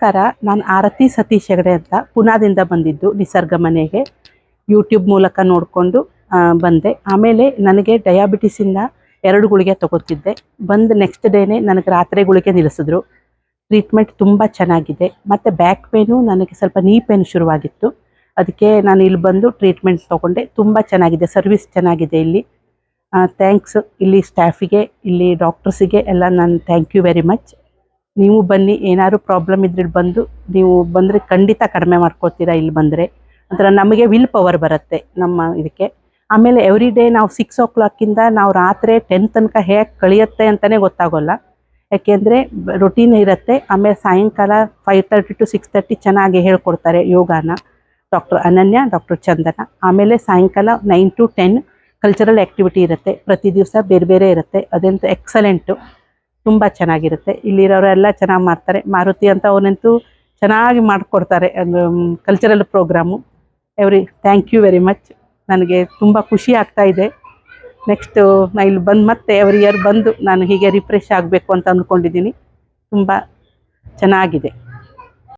ನಮಸ್ಕಾರ, ನಾನು ಆರತಿ ಸತೀಶ್ ಹೆಗಡೆ ಅಂತ ಪುನಾದಿಂದ ಬಂದಿದ್ದು ನಿಸರ್ಗ ಮನೆಗೆ. ಯೂಟ್ಯೂಬ್ ಮೂಲಕ ನೋಡಿಕೊಂಡು ಬಂದೆ. ಆಮೇಲೆ ನನಗೆ ಡಯಾಬಿಟಿಸಿಂದ 2 ಗುಳಿಗೆ ತಗೋತಿದ್ದೆ. ಬಂದು ನೆಕ್ಸ್ಟ್ ಡೇನೇ ನನಗೆ ರಾತ್ರಿ ಗುಳಿಗೆ ನಿಲ್ಲಿಸಿದ್ರು. ಟ್ರೀಟ್ಮೆಂಟ್ ತುಂಬ ಚೆನ್ನಾಗಿದೆ. ಮತ್ತು ಬ್ಯಾಕ್ ಪೇನು, ನನಗೆ ಸ್ವಲ್ಪ ನೀ ಪೇನ್ ಶುರುವಾಗಿತ್ತು. ಅದಕ್ಕೆ ನಾನು ಇಲ್ಲಿ ಬಂದು ಟ್ರೀಟ್ಮೆಂಟ್ ತೊಗೊಂಡೆ. ತುಂಬ ಚೆನ್ನಾಗಿದೆ, ಸರ್ವಿಸ್ ಚೆನ್ನಾಗಿದೆ ಇಲ್ಲಿ. ಥ್ಯಾಂಕ್ಸ್ ಇಲ್ಲಿ ಸ್ಟಾಫಿಗೆ, ಇಲ್ಲಿ ಡಾಕ್ಟರ್ಸಿಗೆ ಎಲ್ಲ ನಾನು ಥ್ಯಾಂಕ್ ಯು ವೆರಿ ಮಚ್. ನೀವು ಬನ್ನಿ, ಏನಾದ್ರು ಪ್ರಾಬ್ಲಮ್ ಇದ್ರೆ ಬಂದು ನೀವು ಬಂದರೆ ಖಂಡಿತ ಕಡಿಮೆ ಮಾಡ್ಕೊಳ್ತೀರಾ ಇಲ್ಲಿ ಬಂದರೆ. ಒಂಥರ ನಮಗೆ ವಿಲ್ ಪವರ್ ಬರುತ್ತೆ ನಮ್ಮ ಇದಕ್ಕೆ. ಆಮೇಲೆ ಎವ್ರಿ ಡೇ ನಾವು 6 o'clock ನಾವು ರಾತ್ರಿ 10 ತನಕ ಹೇಗೆ ಕಳಿಯುತ್ತೆ ಅಂತಲೇ ಗೊತ್ತಾಗೋಲ್ಲ. ಯಾಕೆಂದರೆ ರೊಟೀನ್ ಇರುತ್ತೆ. ಆಮೇಲೆ ಸಾಯಂಕಾಲ 5:30 to 6:30 ಚೆನ್ನಾಗಿ ಹೇಳ್ಕೊಡ್ತಾರೆ ಯೋಗಾನ, ಡಾಕ್ಟರ್ ಅನನ್ಯ, ಡಾಕ್ಟರ್ ಚಂದನ. ಆಮೇಲೆ ಸಾಯಂಕಾಲ 9 to 10 ಕಲ್ಚರಲ್ ಆ್ಯಕ್ಟಿವಿಟಿ ಇರುತ್ತೆ. ಪ್ರತಿ ದಿವಸ ಬೇರೆ ಬೇರೆ ಇರುತ್ತೆ. ಅದಂತೂ ಎಕ್ಸಲೆಂಟು, ತುಂಬ ಚೆನ್ನಾಗಿರುತ್ತೆ. ಇಲ್ಲಿರೋರೆಲ್ಲ ಚೆನ್ನಾಗಿ ಮಾಡ್ತಾರೆ. ಮಾರುತಿ ಅಂತ ಅವನಂತೂ ಚೆನ್ನಾಗಿ ಮಾಡಿಕೊಡ್ತಾರೆ cultural programme. Thank you very much. ನನಗೆ ತುಂಬ ಖುಷಿ ಆಗ್ತಾ ಇದೆ. ನೆಕ್ಸ್ಟು ನಾನು ಇಲ್ಲಿ ಬಂದು ಮತ್ತೆ ಎವ್ರಿ ಇಯರ್ ಬಂದು ನಾನು ಹೀಗೆ ರಿಫ್ರೆಶ್ ಆಗಬೇಕು ಅಂತ ಅಂದ್ಕೊಂಡಿದ್ದೀನಿ. ತುಂಬ ಚೆನ್ನಾಗಿದೆ.